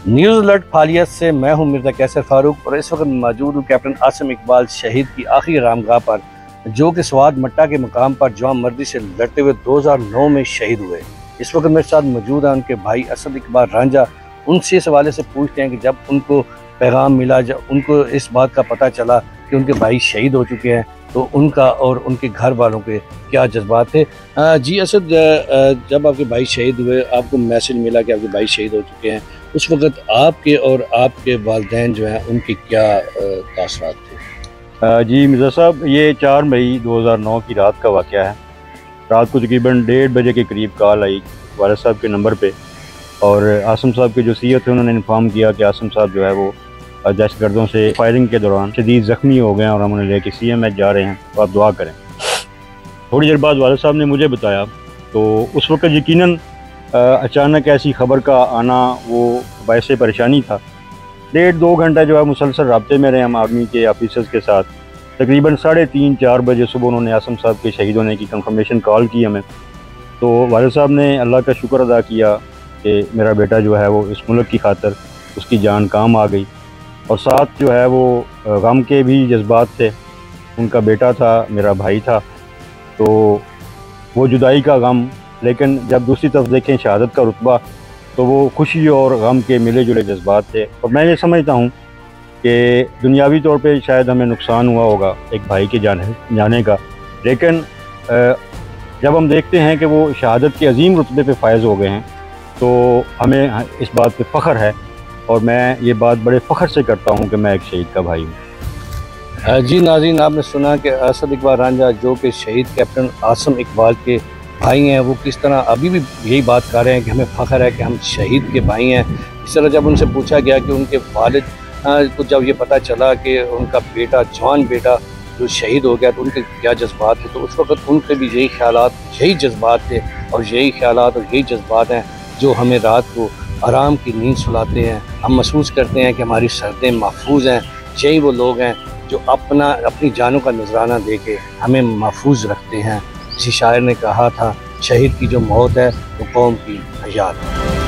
News alert फालियत से मैं हूं मिर्ज़ा कैसर फारूक और इस वक्त मौजूद हूं कैप्टन आसिम इकबाल शहीद की आखिरी आरामगाह पर, जो कि स्वाद मट्टा के मुकाम पर जवां मर्दी से लड़ते हुए 2009 में शहीद हुए। इस वक्त मेरे साथ मौजूद है उनके भाई असद इकबाल रांझा। उनसे इस हवाले से पूछते हैं कि जब उनको पैगाम मिला, जब उनको इस बात का पता चला कि उनके भाई शहीद हो चुके हैं, तो उनका और उनके घर वालों के क्या जज्बात थे। जी असद, जब आपके भाई शहीद हुए, आपको मैसेज मिला कि आपके भाई शहीद हो चुके हैं, उस वक्त आपके और आपके वालिदैन जो हैं उनके क्या तासरात थे? जी मिर्ज़ा साहब, ये 4 मई 2009 की रात का वाक़या है। रात को तकरीबन 1:30 बजे के करीब कॉल आई वालिद साहब के नंबर पे, और आसिम साहब के जो सीए थे उन्होंने इन्फॉर्म किया कि आसिम साहब जो है वो दहशतगर्दों से फायरिंग के दौरान शदीद ज़ख्मी हो गए हैं और हम उन्हें लेके CMH जा रहे हैं, तो आप दुआ करें। थोड़ी देर बाद वालिद साहब ने मुझे बताया, तो उस वक्त यकीनन अचानक ऐसी ख़बर का आना वो बायसे परेशानी था। 1.5-2 घंटा जो है मुसलसल राब्ते में रहे हम आर्मी के ऑफिसर्स के साथ। तकरीबन 3:30-4 बजे सुबह उन्होंने आसिम साहब के शहीद होने की कंफर्मेशन कॉल की हमें। तो वालिद साहब ने अल्लाह का शुक्र अदा किया कि मेरा बेटा जो है वो इस मुल्क की खातर उसकी जान काम आ गई, और साथ जो है वो गम के भी जज्बात थे। उनका बेटा था, मेरा भाई था, तो वो जुदाई का गम, लेकिन जब दूसरी तरफ देखें शहादत का रुतबा, तो वो खुशी और गम के मिले जुले जज्बात थे। और मैं ये समझता हूँ कि दुनियावी तौर पे शायद हमें नुकसान हुआ होगा एक भाई के जाने का, लेकिन जब हम देखते हैं कि वो शहादत के अजीम रुतबे पे फायज़ हो गए हैं, तो हमें इस बात पे फ़ख्र है, और मैं ये बात बड़े फ़ख्र से करता हूँ कि मैं एक शहीद का भाई हूँ। जी नाज़रीन, आपने सुना कि असद इकबाल रांझा जो कि शहीद कैप्टन आसिम इकबाल के भाई हैं, वो किस तरह अभी भी यही बात कर रहे हैं कि हमें फ़ख्र है कि हम शहीद के भाई हैं। इस तरह जब उनसे पूछा गया कि उनके वालिद को जब ये पता चला कि उनका बेटा, जवान बेटा जो शहीद हो गया, तो उनके क्या जज्बात थे, तो उस वक्त उनके भी यही ख्यालात, यही जज्बात थे, और यही ख्यालात और यही जज्बात हैं जो हमें रात को आराम की नींद सुलाते हैं। हम महसूस करते हैं कि हमारी सरहदें महफूज हैं। यही वो लोग हैं जो अपनी जानों का नजराना दे के हमें महफूज रखते हैं। किसी शायर ने कहा था, शहीद की जो मौत है वो कौम की हयात है।